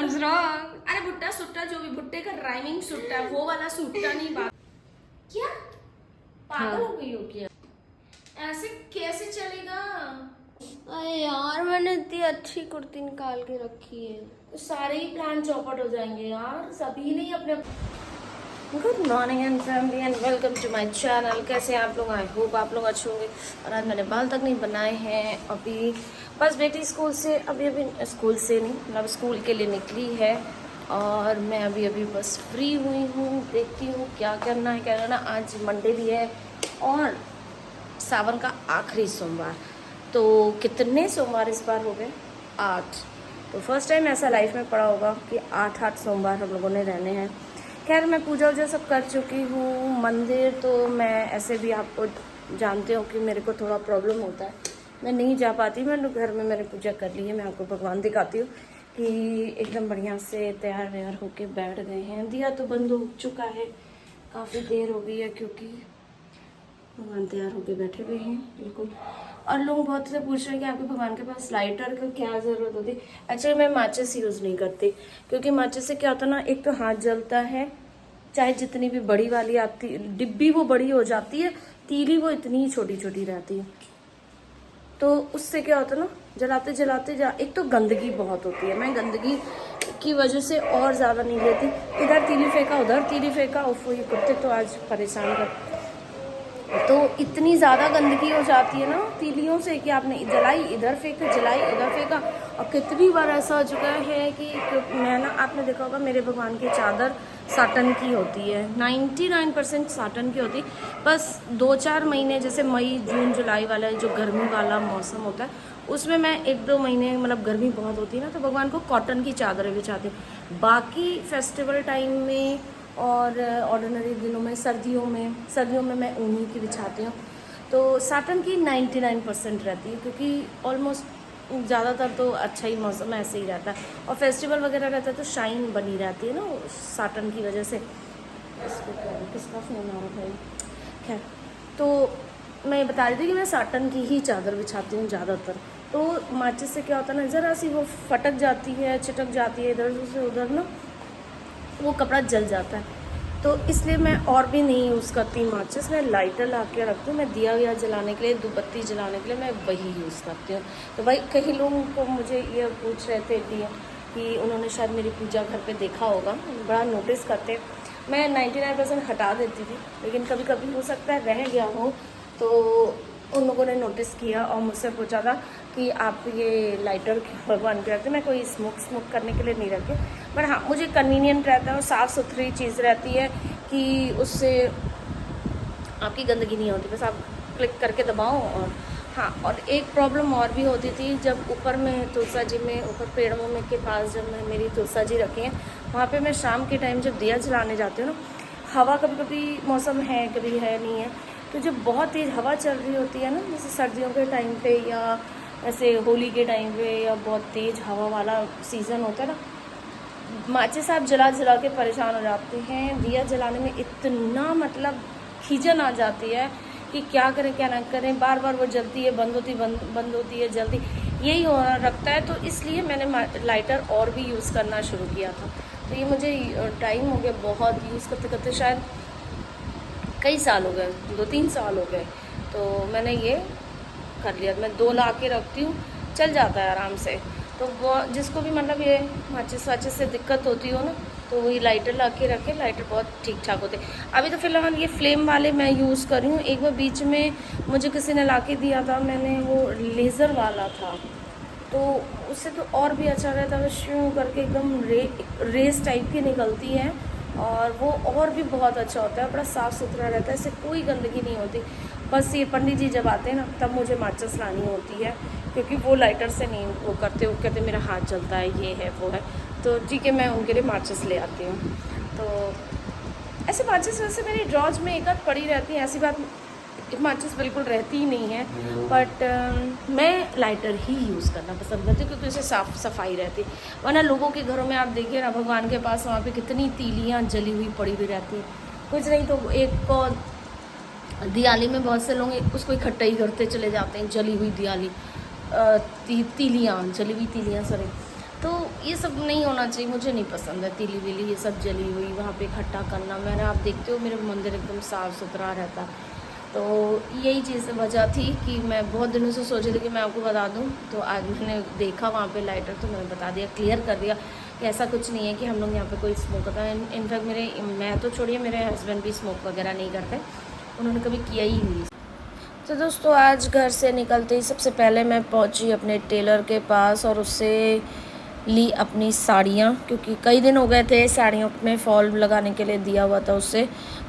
What's wrong? अरे भुट्टा सुट्टा जो भी, भुट्टे का राइमिंग सुट्टा, वो वाला सुट्टा नहीं बात। क्या पागल हो गई हो क्या? ऐसे कैसे चलेगा? अरे यार मैंने इतनी अच्छी कुर्ती निकाल के रखी है, सारे ही प्लान चौपट हो जाएंगे यार, सभी ने अपने। Good morning and family and welcome to my channel. कैसे हैं आप लोग? आई होप आप लोग अच्छे होंगे। और आज मैंने बाल तक नहीं बनाए हैं अभी, बस बेटी स्कूल से अभी स्कूल से नहीं मतलब स्कूल के लिए निकली है और मैं अभी बस फ्री हुई हूँ। देखती हूँ क्या करना है क्या करना। आज मंडे भी है और सावन का आखिरी सोमवार। तो कितने सोमवार इस बार हो गए? 8। तो फर्स्ट टाइम ऐसा लाइफ में पड़ा होगा कि 8 सोमवार हम लोगों ने रहने हैं। खैर मैं पूजा वूजा सब कर चुकी हूँ। मंदिर तो मैं ऐसे भी आपको जानते हो कि मेरे को थोड़ा प्रॉब्लम होता है, मैं नहीं जा पाती। मैंने घर में मैंने पूजा कर ली है। मैं आपको भगवान दिखाती हूँ कि एकदम बढ़िया से तैयार व्यार होके बैठ गए हैं। दिया तो बंद हो चुका है, काफ़ी देर हो गई है क्योंकि भगवान तैयार होके बैठे हुए हैं बिल्कुल। और लोग बहुत से पूछ रहे हैं कि आपके भगवान के पास लाइटर का क्या ज़रूरत होती है। एक्चुअली मैं माचिस यूज़ नहीं करती क्योंकि माचिस से क्या होता है ना, एक तो हाथ जलता है, चाहे जितनी भी बड़ी वाली आती डिब्बी वो बड़ी हो जाती है, तीली वो इतनी छोटी छोटी रहती है। तो उससे क्या होता है ना, जलाते जलाते एक तो गंदगी बहुत होती है। मैं गंदगी की वजह से और ज़्यादा नहीं लेती। इधर तीली फेंका उधर तीली फेंका, उफ ये कुत्ते तो आज परेशान कर। तो इतनी ज़्यादा गंदगी हो जाती है ना तीलियों से कि आपने जलाई इधर फेंका, जलाई उधर फेंका। और कितनी बार ऐसा हो चुका है कि मैं ना, आपने देखा होगा मेरे भगवान की चादर साटन की होती है, 99% साटन की होती है। बस 2-4 महीने जैसे मई जून जुलाई वाला जो गर्मी वाला मौसम होता है उसमें मैं 1-2 महीने मतलब गर्मी बहुत होती है ना, तो भगवान को कॉटन की चादरें बिछाती हूँ। बाकी फेस्टिवल टाइम में और ऑर्डिनरी दिनों में सर्दियों में मैं ऊनी की बिछाती हूँ। तो साटन की 99% रहती है क्योंकि ऑलमोस्ट ज़्यादातर तो अच्छा ही मौसम ऐसे ही रहता है। और फेस्टिवल वगैरह रहता है तो शाइन बनी रहती है ना साटन की वजह से। इसको किसका फ़ोन आ रहा है? खैर, तो मैं बता रही थी कि मैं साटन की ही चादर बिछाती हूँ ज़्यादातर। तो माचिस से क्या होता है ना, ज़रा सी वो फटक जाती है, चिटक जाती है इधर से उधर ना, वो कपड़ा जल जाता है। तो इसलिए मैं और भी नहीं यूज़ करती माचिस, मैं लाइटर ला के रखती हूँ। मैं दिया विया जलाने के लिए, धूपबत्ती जलाने के लिए मैं वही यूज़ करती हूँ। तो भाई कई लोगों को मुझे ये पूछ रहे थे कि उन्होंने शायद मेरी पूजा घर पे देखा होगा, बड़ा नोटिस करते। मैं 99% हटा देती थी, लेकिन कभी कभी हो सकता है रह गया हो तो उन लोगों ने नोटिस किया और मुझसे पूछा था कि आप ये लाइटर भगवान के रखते। मैं कोई स्मोक करने के लिए नहीं रखती, पर हाँ मुझे कन्वीनियंट रहता है और साफ़ सुथरी चीज़ रहती है कि उससे आपकी गंदगी नहीं होती। बस आप क्लिक करके दबाओ। और हाँ, और एक प्रॉब्लम और भी होती थी, जब ऊपर में तुलसा जी में ऊपर पेड़ों में के पास जब मैं मेरी तुलसा जी रखी हैं, वहाँ पे मैं शाम के टाइम जब दिया जलाने जाती हूँ ना, हवा कभी कभी मौसम है कभी है नहीं है, तो जब बहुत तेज़ हवा चल रही होती है ना, जैसे सर्दियों के टाइम पे या ऐसे होली के टाइम पे या बहुत तेज़ हवा वाला सीज़न होता है ना, माचिस आप जला जला के परेशान हो जाते हैं। दिया जलाने में इतना मतलब खींचन आ जाती है कि क्या करें क्या ना करें, बार बार वो जलती है, बंद होती है, जल्दी यही हो रखता है। तो इसलिए मैंने लाइटर और भी यूज़ करना शुरू किया था। तो ये मुझे टाइम हो गया बहुत यूज़ करते करते, शायद कई साल हो गए, 2-3 साल हो गए। तो मैंने ये कर लिया। मैं 2 ला के रखती हूँ, चल जाता है आराम से। तो वो जिसको भी मतलब ये माचिस वाचिस से दिक्कत होती हो ना, तो वही लाइटर ला के रखे। लाइटर बहुत ठीक ठाक होते। अभी तो फिलहाल ये फ्लेम वाले मैं यूज़ कर रही हूँ। एक बार बीच में मुझे किसी ने ला के दिया था, मैंने वो लेज़र वाला था, तो उससे तो और भी अच्छा रहता है। श्यू करके एकदम रेस टाइप की निकलती है और वो और भी बहुत अच्छा होता है, बड़ा साफ़ सुथरा रहता है, इससे कोई गंदगी नहीं होती। बस ये पंडित जी जब आते हैं ना, तब मुझे माचिस लानी होती है क्योंकि वो लाइटर से नहीं वो करते, वो कहते मेरा हाथ जलता है, ये है वो है। तो ठीक है, मैं उनके लिए माचिस ले आती हूँ। तो ऐसे माचिस वैसे मेरी ड्रॉज में एक आध पड़ी रहती है, ऐसी बात माचिस बिल्कुल रहती ही नहीं है। बट मैं लाइटर ही यूज़ करना पसंद करती हूँ क्योंकि उससे साफ सफाई रहती है। वरना लोगों के घरों में आप देखिए ना, भगवान के पास वहाँ पे कितनी तीलियाँ जली हुई पड़ी हुई रहती हैं। कुछ नहीं तो एक को दिवाली में बहुत से लोग उसको इकट्ठा ही करते चले जाते हैं, जली हुई दिवाली तीलियाँ, जली हुई तीलियाँ सॉरी। तो ये सब नहीं होना चाहिए, मुझे नहीं पसंद है तीली वीली ये सब जली हुई वहाँ पे इकट्ठा करना। मैंने, आप देखते हो मेरा मंदिर एकदम साफ़ सुथरा रहता, तो यही चीज़ वजह थी कि मैं बहुत दिनों से सोच रही थी कि मैं आपको बता दूं। तो आज मैंने देखा वहाँ पे लाइटर, तो मैंने बता दिया, क्लियर कर दिया कि ऐसा कुछ नहीं है कि हम लोग यहाँ पे कोई स्मोक करता है। इनफैक्ट मैं तो छोड़िए, मेरे हस्बैंड भी स्मोक वगैरह नहीं करते, उन्होंने कभी किया ही नहीं। तो दोस्तों आज घर से निकलते ही सबसे पहले मैं पहुँची अपने टेलर के पास और उससे ली अपनी साड़ियाँ, क्योंकि कई दिन हो गए थे साड़ियों में फॉल लगाने के लिए दिया हुआ था उससे,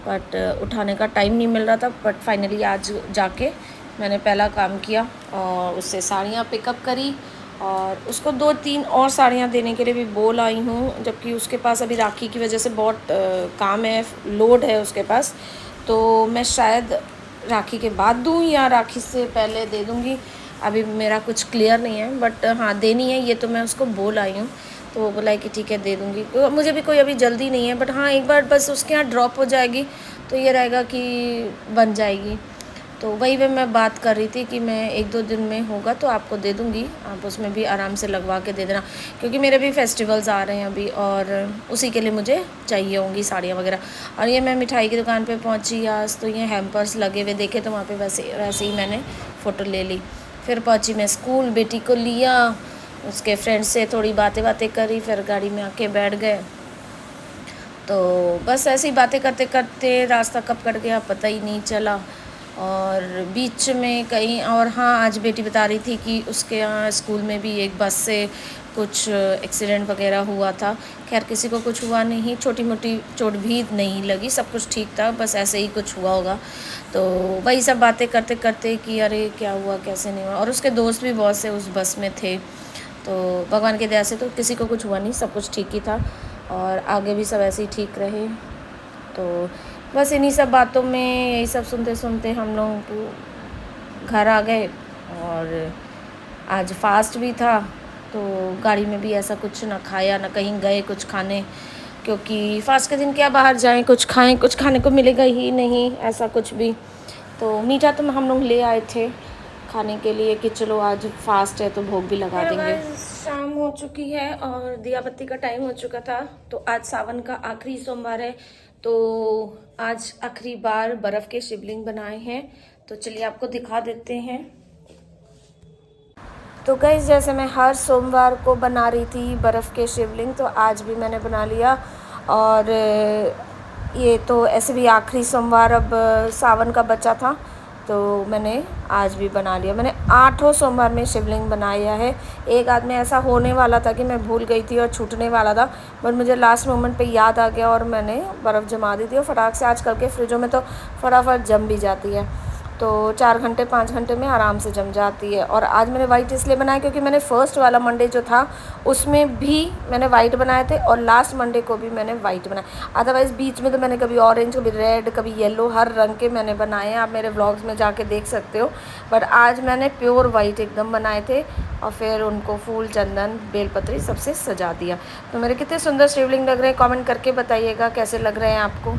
बट उठाने का टाइम नहीं मिल रहा था। बट फाइनली आज जाके मैंने पहला काम किया और उससे साड़ियाँ पिकअप करी और उसको 2-3 और साड़ियाँ देने के लिए भी बोल आई हूँ, जबकि उसके पास अभी राखी की वजह से बहुत काम है, लोड है उसके पास। तो मैं शायद राखी के बाद दूँ या राखी से पहले दे दूँगी, अभी मेरा कुछ क्लियर नहीं है। बट हाँ देनी है, ये तो मैं उसको बोल आई हूँ। तो वो बोला है कि ठीक है दे दूँगी, तो मुझे भी कोई अभी जल्दी नहीं है। बट हाँ एक बार बस उसके यहाँ ड्रॉप हो जाएगी तो ये रहेगा कि बन जाएगी। तो वही पे मैं बात कर रही थी कि मैं 1-2 दिन में होगा तो आपको दे दूँगी, आप उसमें भी आराम से लगवा के दे देना, क्योंकि मेरे भी फेस्टिवल्स आ रहे हैं अभी और उसी के लिए मुझे चाहिए होंगी साड़ियाँ वगैरह। और ये मैं मिठाई की दुकान पे पहुँची आज, तो ये हैम्पर्स लगे हुए देखे तो वहाँ पे वैसे ही मैंने फ़ोटो ले ली। फिर पहुँची मैं स्कूल, बेटी को लिया, उसके फ्रेंड से थोड़ी बातें करी, फिर गाड़ी में आके बैठ गए। तो बस ऐसी बातें करते करते रास्ता कब कट गया पता ही नहीं चला। और बीच में कहीं और, हाँ आज बेटी बता रही थी कि उसके यहाँ स्कूल में भी एक बस से कुछ एक्सीडेंट वगैरह हुआ था। खैर किसी को कुछ हुआ नहीं, छोटी मोटी चोट भी नहीं लगी, सब कुछ ठीक था, बस ऐसे ही कुछ हुआ होगा। तो वही सब बातें करते करते कि अरे क्या हुआ कैसे नहीं हुआ। और उसके दोस्त भी बहुत से उस बस में थे, तो भगवान की दया से तो किसी को कुछ हुआ नहीं, सब कुछ ठीक ही था और आगे भी सब ऐसे ही ठीक रहे। तो बस इन्हीं सब बातों में यही सब सुनते सुनते हम लोग घर आ गए। और आज फास्ट भी था तो गाड़ी में भी ऐसा कुछ ना खाया ना कहीं गए कुछ खाने, क्योंकि फास्ट के दिन क्या बाहर जाएं कुछ खाएं, कुछ खाने को मिलेगा ही नहीं ऐसा कुछ भी। तो मीठा तो हम लोग ले आए थे खाने के लिए कि चलो आज फास्ट है तो भोग भी लगा देंगे। शाम हो चुकी है और दिया बत्ती का टाइम हो चुका था। तो आज सावन का आखिरी सोमवार है, तो आज आखिरी बार बर्फ़ के शिवलिंग बनाए हैं, तो चलिए आपको दिखा देते हैं। तो गाइस जैसे मैं हर सोमवार को बना रही थी बर्फ़ के शिवलिंग, तो आज भी मैंने बना लिया। और ये तो ऐसे भी आखिरी सोमवार अब सावन का बचा था, तो मैंने आज भी बना लिया। मैंने 8 सोमवार में शिवलिंग बनाया है। एक आध में ऐसा होने वाला था कि मैं भूल गई थी और छूटने वाला था, बट मुझे लास्ट मोमेंट पे याद आ गया और मैंने बर्फ़ जमा दी थी। और फटाक से आजकल के फ्रिजों में तो फटाफट जम भी जाती है, तो 4 घंटे 5 घंटे में आराम से जम जाती है। और आज मैंने वाइट इसलिए बनाया क्योंकि मैंने फ़र्स्ट वाला मंडे जो था उसमें भी मैंने वाइट बनाए थे और लास्ट मंडे को भी मैंने वाइट बनाया। अदरवाइज़ बीच में तो मैंने कभी ऑरेंज कभी रेड कभी येलो हर रंग के मैंने बनाए हैं, आप मेरे व्लॉग्स में जाके देख सकते हो। बट आज मैंने प्योर वाइट एकदम बनाए थे और फिर उनको फूल चंदन बेलपत्री सबसे सजा दिया। तो मेरे कितने सुंदर शिवलिंग लग रहे हैं, कॉमेंट करके बताइएगा कैसे लग रहे हैं आपको।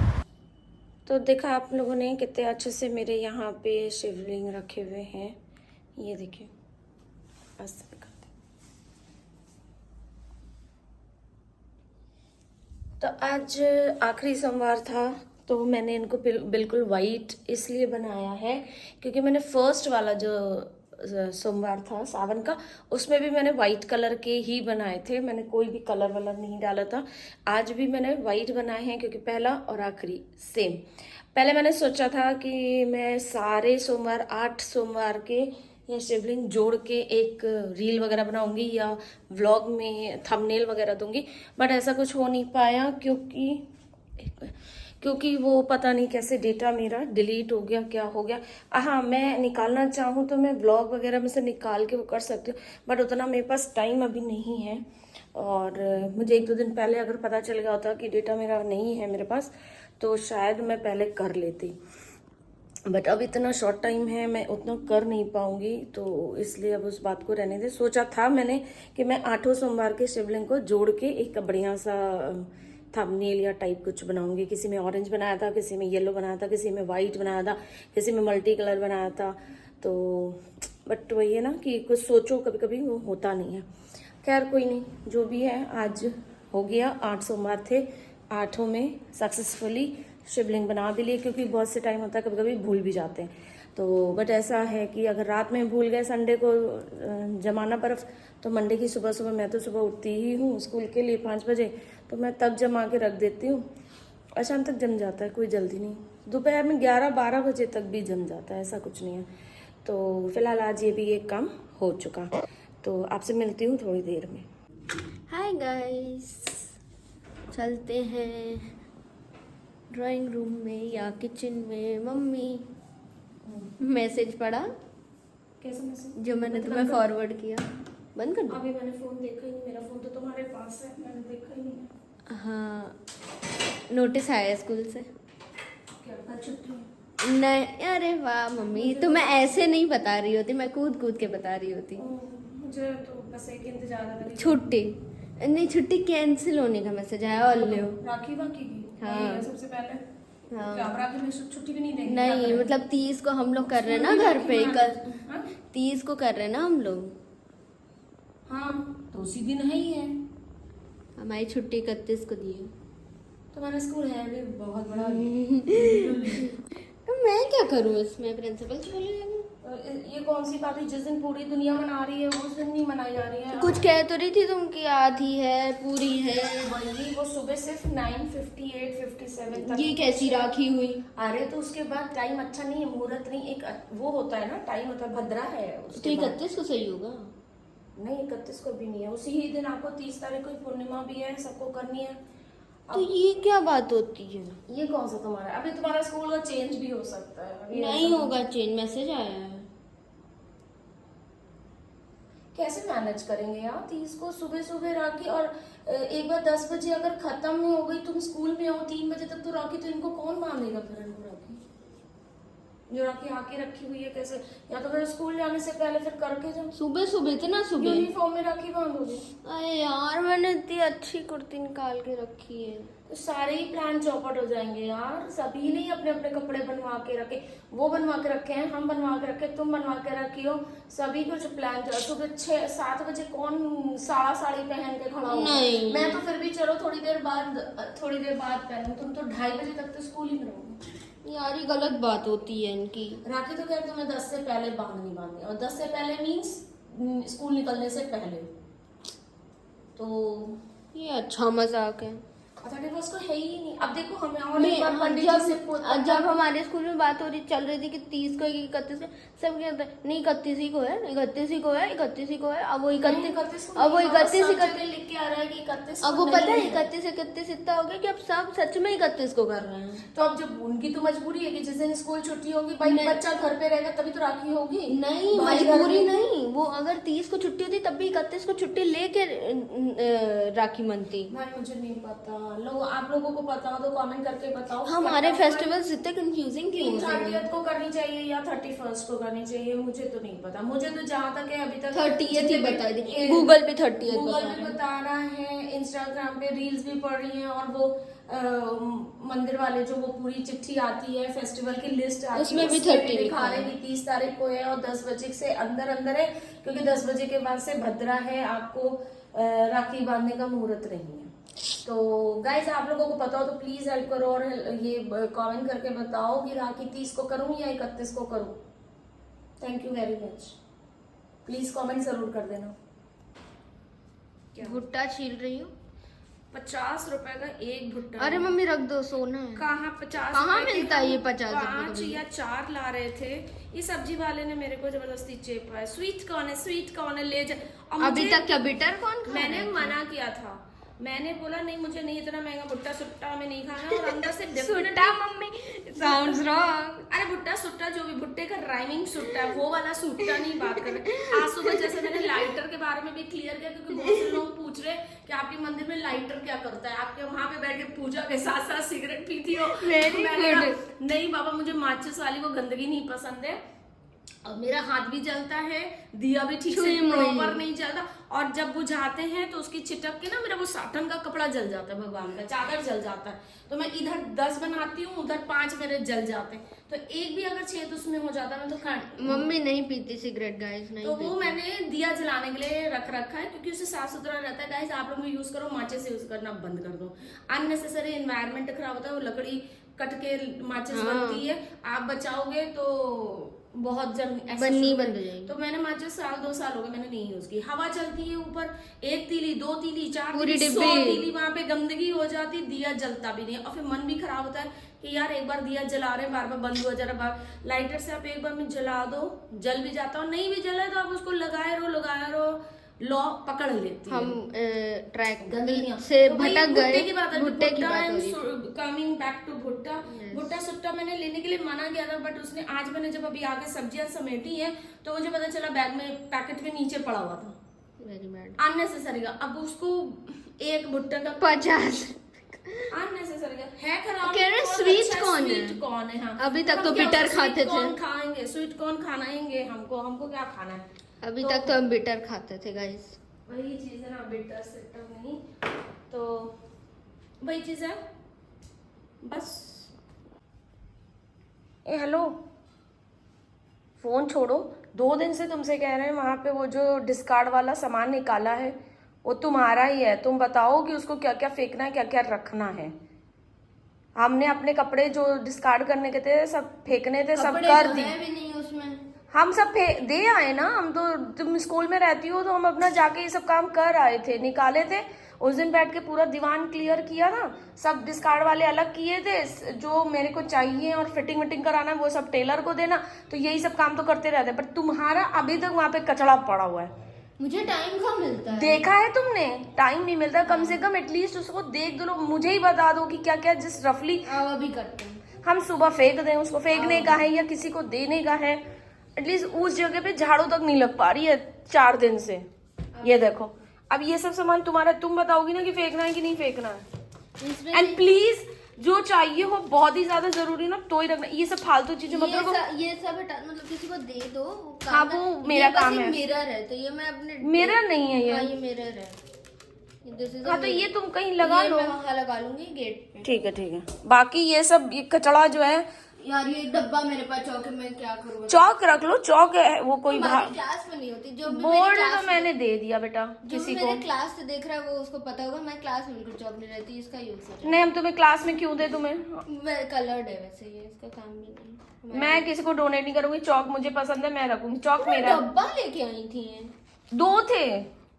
तो देखा आप लोगों ने कितने अच्छे से मेरे यहाँ पे शिवलिंग रखे हुए हैं, ये देखिए बस दिखाते। तो आज आखिरी सोमवार था तो मैंने इनको बिल्कुल वाइट इसलिए बनाया है क्योंकि मैंने फर्स्ट वाला जो सोमवार था सावन का उसमें भी मैंने वाइट कलर के ही बनाए थे, मैंने कोई भी कलर वलर नहीं डाला था। आज भी मैंने वाइट बनाए हैं क्योंकि पहला और आखिरी सेम। पहले मैंने सोचा था कि मैं सारे सोमवार 8 सोमवार के ये शिवलिंग जोड़ के एक रील वगैरह बनाऊंगी या व्लॉग में थंबनेल वगैरह दूंगी, बट ऐसा कुछ हो नहीं पाया क्योंकि वो पता नहीं कैसे डेटा मेरा डिलीट हो गया, क्या हो गया। हाँ मैं निकालना चाहूँ तो मैं व्लॉग वगैरह में से निकाल के वो कर सकती हूँ, बट उतना मेरे पास टाइम अभी नहीं है। और मुझे 1-2 दिन पहले अगर पता चल गया होता कि डेटा मेरा नहीं है मेरे पास तो शायद मैं पहले कर लेती, बट अब इतना शॉर्ट टाइम है मैं उतना कर नहीं पाऊंगी, तो इसलिए अब उस बात को रहने दे। सोचा था मैंने कि मैं 8 सोमवार के शिवलिंग को जोड़ के एक बढ़िया सा थंबनेल या टाइप कुछ बनाऊंगी। किसी में ऑरेंज बनाया था, किसी में येलो बनाया था, किसी में वाइट बनाया था, किसी में मल्टी कलर बनाया था। तो बट वही है ना कि कुछ सोचो कभी कभी वो होता नहीं है। खैर कोई नहीं, जो भी है आज हो गया। 8 सोमवार थे, 8 में सक्सेसफुली शिवलिंग बना भी लिए, क्योंकि बहुत से टाइम होता है कभी कभी भूल भी जाते हैं। तो बट ऐसा है कि अगर रात में भूल गए संडे को जमाना बर्फ़, तो मंडे की सुबह सुबह, मैं तो सुबह उठती ही हूँ स्कूल के लिए 5 बजे, तो मैं तब जमा के रख देती हूँ और शाम तक जम जाता है, कोई जल्दी नहीं। दोपहर में 11-12 बजे तक भी जम जाता है, ऐसा कुछ नहीं है। तो फिलहाल आज ये भी एक काम हो चुका, तो आपसे मिलती हूँ थोड़ी देर में। हाय गाइस, चलते हैं ड्राइंग रूम में या किचन में। मम्मी मैसेज पढ़ा कैसा मैसेज? जो मैंने तुम्हें फॉरवर्ड किया। बंद कर दो। अभी मैंने फोन देखा ही नहीं, मेरा फोन तो तुम्हारे पास है, मैंने देखा ही नहीं। हाँ, नोटिस आया स्कूल से। क्या कल छुट्टी है? नहीं, अरे वाह मम्मी, तो मैं ऐसे नहीं बता रही होती, मैं कूद कूद के बता रही होती। मुझे तो बस एक इंतजार है। छुट्टी नहीं, छुट्टी कैंसिल होने का मैसेज आया। और लो राखी बाकी की। हाँ। सबसे पहले हाँ। क्या राखी में छुट्टी भी नहीं देंगे? नहीं, मतलब 30 को हम लोग कर रहे हैं ना घर पे, कल 30 को कर रहे हैं ना हम लोग। हाँ, तो उसी दिन है ही है। हमारी छुट्टी 31 को दी है। तुम्हारा स्कूल है भी बहुत बड़ा। तो मैं क्या करूँ इसमें, प्रिंसिपल से बोले जाएंगे। ये कौन सी बात है, जिस दिन पूरी दुनिया मना रही है उस दिन नहीं मनाई जा रही है? कुछ कह तो रही थी तुम कि आधी है पूरी है। वही, वो सुबह सिर्फ 9:58-57 तक। ये कैसी राखी हुई? अरे तो उसके बाद टाइम अच्छा नहीं है, मुहूर्त नहीं, एक वो होता है ना, टाइम होता है, भद्रा है तो उसके बाद। 31 को सही होगा? नहीं, 31 को भी नहीं है, उसी ही दिन आपको 30 तारीख को पूर्णिमा भी है, सबको करनी है। तो ये क्या बात होती है? ये कौन सा तुम्हारा, अभी तुम्हारा स्कूल का चेंज भी हो सकता है। अभी नहीं होगा चेंज, मैसेज आया है। कैसे मैनेज करेंगे यार 30 को सुबह सुबह राखी, और एक बार 10 बजे अगर खत्म नहीं हो गई, तुम स्कूल में हो 3 बजे तक तो राखी, तो इनको कौन बांधेगा फिर इनको राखी, जो राखी आके रखी हुई है? कैसे? या तो फिर स्कूल जाने से पहले फिर करके जाओ। सुबह सुबह इतना सुबह यूनिफॉर्म में राखी बांधोगे? अरे यार, मैंने इतनी अच्छी कुर्ती निकाल के रखी है। तो सारे ही प्लान चौपट हो जाएंगे यार। सभी ने अपने अपने कपड़े बनवा के रखे, वो बनवा के रखे हैं, हम बनवा के रखे, तुम बनवा के रखी हो, सभी कुछ प्लान चल। सुबह 6-7 बजे कौन साड़ी पहन के खड़ा हो? नहीं, मैं तो फिर भी चलो थोड़ी देर बाद पहनूं, तुम तो 2:30 बजे तक तो स्कूल ही में रहोगे यार ये गलत बात होती है इनकी। राखी तो खैर तुम्हें 10 से पहले बांधनी बांधनी, और 10 से पहले मीन्स स्कूल निकलने से पहले। तो ये अच्छा मजाक है। 31 को है ही नहीं। अब देखो हमें और एक बार पंडित जी से जब हमारे स्कूल में बात हो रही चल रही थी कि 30 को 31 को, सब कहते हैं नहीं 31 ही को है, 31 ही को है, 31 ही को है। अब वो 31, अब वो 31 लिख के आ रहा है कि 31। अब वो पता है 31 इतना हो गया कि अब सब सच में 31 को कर रहे हैं। तो अब जब उनकी तो मजबूरी है कि जिस दिन स्कूल छुट्टी होगी, भाई बच्चा घर पे रहेगा तभी तो राखी होगी। नहीं, मजबूरी नहीं, वो अगर 30 को छुट्टी होती तब भी 31 को छुट्टी लेके राखी मनती। भाई मुझे नहीं पता, लोग आप लोगों को पता हो तो कमेंट करके बताओ। हमारे फेस्टिवल्स इतने कंफ्यूजिंग क्यों हो रहे हैं? 30 को करनी चाहिए या 31 को करनी चाहिए, मुझे तो नहीं पता। मुझे तो जहाँ तक है अभी तक 30th ही बता दी, गूगल पे 30th गूगल पे बता रहा है, इंस्टाग्राम पे रील्स भी पड़ रही हैं, और वो मंदिर वाले जो वो पूरी चिट्ठी आती है, फेस्टिवल की लिस्ट आती है, उसमें भी 30 दिखा रहे कि 30 तारीख को है और 10 बजे से अंदर अंदर है, क्योंकि 10 बजे के बाद से भद्रा है, आपको राखी बांधने का मुहूर्त नहीं है। तो गाइज आप लोगों को पता हो तो प्लीज हेल्प करो और ये कमेंट करके बताओ कि राखी 30 को करूं या 31 को करूं। Thank you very much, please comment जरूर कर देना। भुट्टा छील रही हूँ। 50 रुपए का एक भुट्टा। अरे मम्मी रख दो, सोना है। कहाँ 50? कहाँ मिलता है ये 50 रुपए? 5 या 4 ला रहे थे, ये सब्जी वाले ने मेरे को जबरदस्ती चेपा है। स्वीट कौन है ले जा। अभी तक क्या बिटर कौन खा मैंने मना किया था, मैंने बोला नहीं मुझे नहीं इतना महंगा भुट्टा सुट्टा हमें नहीं खाना, और अंदर से सुट्टा मम्मी साउंड्स रॉन्ग। अरे भुट्टा सुट्टा जो भी, भुट्टे का राइमिंग सुट्टा है, वो वाला सुट्टा नहीं बात कर रहे। आज सुबह जैसे मैंने लाइटर के बारे में भी क्लियर किया, क्योंकि बहुत से लोग पूछ रहे कि आपके मंदिर में लाइटर क्या करता है, आपके वहाँ पे बैठ के पूजा के साथ साथ सिगरेट पीती हो? Very good. नहीं बाबा, मुझे माचिस वाली वो गंदगी नहीं पसंद है, और मेरा हाथ भी जलता है, दिया भी ठीक से छुई मुई। प्रॉपर नहीं जलता, और जब बुझाते हैं तो उसकी चिटक के ना मेरा वो साटन का कपड़ा जल जाता है, भगवान का चादर जल जाता है। तो मैं इधर 10 बनाती हूँ, उधर 5 मेरे जल जाते हैं, तो एक भी अगर छेद उसमें हो जाता है मैं तो मम्मी नहीं पीती सिगरेट गाइस, नहीं तो पीती। वो मैंने दिया जलाने के लिए रख रखा है, क्योंकि उसे साफ सुथरा रहता है। गाइस आप लोग भी यूज करो, माचिस से यूज करना बंद कर दो, अननेसेसरी एनवायरनमेंट खराब होता है, वो लकड़ी कट के माचिस बनती है, आप बचाओगे तो बहुत जन बननी बंद हो जाएगी। तो मैंने माचिस 1-2 साल हो गए मैंने नहीं यूज की। हवा चलती है ऊपर, 1 तीली 2 तीली 4 पूरी तीली 100 डिब्बी। तीली, वहां पे गंदगी हो जाती, दिया जलता भी नहीं, और फिर मन भी खराब होता है कि यार एक बार दिया जला रहे, बार बार बंद हो जा रहा। लाइटर से आप एक बार में जला दो, जल भी जाता, और नहीं भी जला तो आप उसको लगाए रहो, लॉ पकड़ लेती है। हम ट्रैक गंदगी से तो भाई भटक भुट्टे गए, की बात है, भुट्टे की भुट्टा बात हो and रही। कमिंग बैक टू भुट्टा। भुट्टा सुट्टा मैंने लेने के लिए मना किया था, बट उसने आज मैंने जब अभी आके सब्जियां समेटी है तो मुझे पता चला बैग में पैकेट में नीचे पड़ा हुआ था, वेरी बैड। अननेसेसरी का। अब उसको एक भुट्टे का 50 अननेसेसरी का है खराब। कह रहे बहुत sweet अच्छा corn है। स्वीट कॉर्न है। हाँ, अभी तक हम तो क्या bitter sweet खाते थे। corn खाएंगे, स्वीट कॉर्न खाएंगे, हमको क्या खाना है। अभी तक तो हम बिटर खाते थे गाइस। वही चीज है ना, बिटर सिटर नहीं, तो वही चीज है बस। ए हेलो, फोन छोड़ो, 2 दिन से तुमसे कह रहे हैं वहां पे वो जो डिस्कार्ड वाला सामान निकाला है वो तुम्हारा ही है, तुम बताओ कि उसको क्या क्या फेंकना है, क्या क्या रखना है। हमने अपने कपड़े जो डिस्कार्ड करने के थे सब फेंकने थे, सब कपड़े कर तो दी। है भी नहीं उसमें। हम सब दे आए ना, हम तो, तुम स्कूल में रहती हो तो हम अपना जाके ये सब काम कर आए थे, निकाले थे उस दिन बैठ के, पूरा दीवान क्लियर किया ना, सब डिस्कार्ड वाले अलग किए थे, जो मेरे को चाहिए और फिटिंग विटिंग कराना है वो सब टेलर को देना, तो यही सब काम तो करते रहते, पर तुम्हारा अभी तक वहां पे कचड़ा पड़ा हुआ है। मुझे टाइम कहाँ मिलता है। देखा है तुमने, टाइम नहीं मिलता, कम से कम एटलीस्ट उसको देख दो, मुझे ही बता दो कि क्या क्या, जिस रफली अभी करते हैं। हम सुबह फेंक दें, उसको फेंकने का है या किसी को देने का है, एटलीस्ट उस जगह पे झाड़ू तक नहीं लग पा रही है 4 दिन से। ये देखो, अब ये सब सामान तुम्हारा, तुम बताओगी ना कि फेंकना है कि नहीं फेंकना है। एंड प्लीज जो चाहिए हो बहुत ही ज्यादा जरूरी ना तो ही रखना, ये सब फालतू चीजें मतलब ये सब मतलब किसी को दे दो, वो काम हाँ, है। वो मेरा ये बस काम एक है। मिरर है, तो ये मैं अपने मिरर नहीं है हाँ, ये। ये मिरर है। This is a हाँ तो ये mirror। तुम कहीं लगा ये लो। मैं वहाँ लगा लूंगी गेट पे। ठीक है। बाकी ये सब ये कचड़ा जो है, यार ये डब्बा मेरे पास चौक है, मैं क्या करूँ। चौक रख लो, चौक है वो कोई हमारी क्लास में नहीं होती, जो भी बोर्ड मेरी तो क्लास मैंने दे दिया बेटा जो किसी भी को। मेरे क्लास से देख रहा है वो उसको पता होगा, मैं क्लास में बिल्कुल चौक नहीं रहती, इसका यूज हो नहीं, हम तुम्हें क्लास में क्यों दे तुम्हें, जाए। कलर्ड है वैसे ये, इसका काम भी नहीं। मैं किसी को डोनेट नहीं करूंगी, चौक मुझे पसंद है, मैं रखूंगी, चौक मेरा। डब्बा लेके आई थी ये, 2 थे,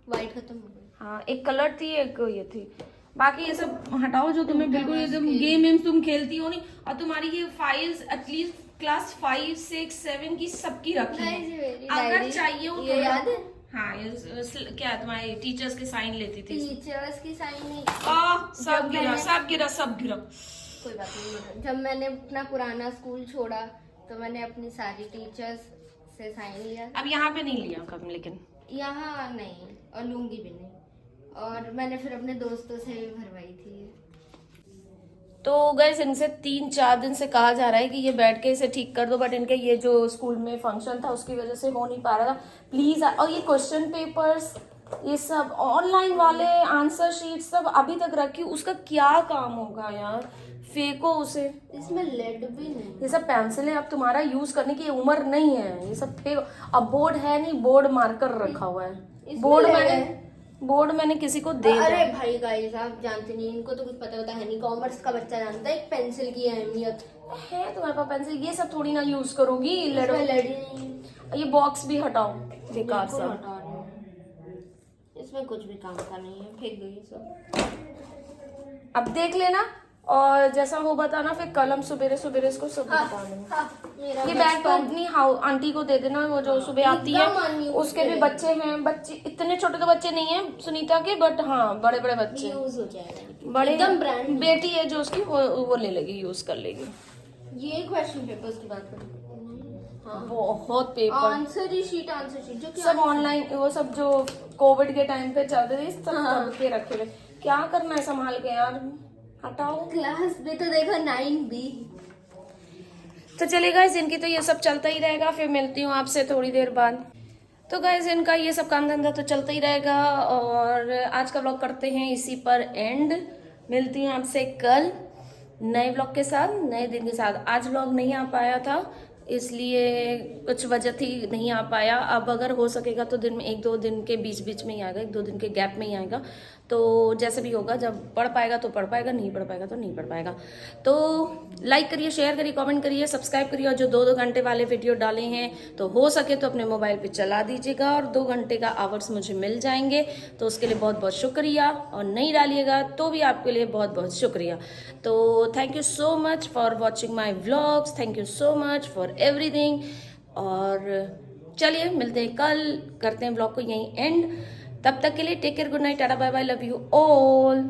व्हाइट खत्म हो गई। हाँ, एक कलर थी एक ये थी। बाकी ये सब हटाओ जो तुम्हें बिल्कुल एकदम गेम वेम्स तुम खेलती हो नहीं, और तुम्हारी ये फाइल्स एटलीस्ट क्लास 5, 6, 7 की सबकी रखी है, अगर चाहिए हो ये याद है? हाँ, ये क्या तुम्हारे टीचर्स के साइन लेती थी, टीचर्स की साइन नहीं। सब गिरा। कोई बात नहीं, जब मैंने अपना पुराना स्कूल छोड़ा तो मैंने अपनी सारी टीचर्स से साइन लिया। अब यहाँ पे नहीं लिया कभी, लेकिन यहाँ नहीं, और लूंगी भी नहीं, और मैंने फिर अपने दोस्तों से भी भरवाई थी। तो गाइस इनसे 3-4 दिन से कहा जा रहा है कि ये बैठ के इसे ठीक कर दो, बट इनके ये जो स्कूल में फंक्शन था उसकी वजह से हो नहीं पा रहा था। प्लीज, और ये क्वेश्चन पेपर्स, ये सब ऑनलाइन वाले आंसर शीट सब अभी तक रखी, उसका क्या काम होगा यार, फेंको उसे। इसमें लेड भी नहीं। ये सब पेंसिलें अब तुम्हारा यूज करने की उम्र नहीं है, ये सब फेंको। अब बोर्ड है नहीं, बोर्ड मार्कर रखा हुआ है, बोर्ड मैंने किसी को दे दिया। अरे भाई गाइस, आप जानते नहीं, इनको तो कुछ पता होता है नहीं, कॉमर्स का बच्चा जानता है एक पेंसिल की अहमियत है तुम्हारे पास पेंसिल, ये सब थोड़ी ना यूज करोगी। ये बॉक्स भी हटाओ, बेकार सा। हटा रही हूं। इसमें कुछ भी काम का नहीं है, फेंक गई सब। अब देख लेना, और जैसा हो बताना, फिर कल हम सुबेरे इसको सब बता देंगे। ये बैग तो अपनी आंटी को दे देना, वो जो सुबह आती है, उसके भी बच्चे हैं, बच्चे इतने छोटे तो बच्चे नहीं है सुनीता के, बट हाँ बड़े बड़े बच्चे यूज हो जाएगा, बड़े एकदम ब्रांड। बेटी है जो उसकी, वो ले लेगी, यूज कर लेगी। ये क्वेश्चन पेपर्स की बात करें, बहुत पेपर, आंसर शीट जो कि सब ऑनलाइन, वो सब जो कोविड के टाइम पे चल रहे थे, सब के रखे हुए, क्या करना है संभाल के यार, हटाओ। क्लास में तो देखो 9B। तो चलिए गाइस, इनकी तो ये सब चलता ही रहेगा, फिर मिलती हूँ आपसे थोड़ी देर बाद। तो गाइस, इनका ये सब काम धंधा तो चलता ही रहेगा और आज का व्लॉग करते हैं इसी पर एंड। मिलती हूँ आपसे कल नए व्लॉग के साथ, नए दिन के साथ। आज व्लॉग नहीं आ पाया था, इसलिए कुछ वजह थी नहीं आ पाया। अब अगर हो सकेगा तो दिन में 1-2 दिन के बीच बीच में ही आएगा, 1-2 दिन के गैप में ही आएगा। तो जैसे भी होगा, जब पढ़ पाएगा तो पढ़ पाएगा, नहीं पढ़ पाएगा तो नहीं पढ़ पाएगा। तो लाइक करिए, शेयर करिए, कमेंट करिए, सब्सक्राइब करिए। और जो 2-2 घंटे वाले वीडियो डाले हैं तो हो सके तो अपने मोबाइल पे चला दीजिएगा और 2 घंटे का आवर्स मुझे मिल जाएंगे, तो उसके लिए बहुत बहुत शुक्रिया। और नहीं डालिएगा तो भी आपके लिए बहुत बहुत शुक्रिया। तो thank you so much for watching my vlogs, thank you so much for everything. और चलिए मिलते हैं कल, करते हैं व्लॉग को यहीं एंड। तब तक के लिए take care, good night, tata bye bye, love you all.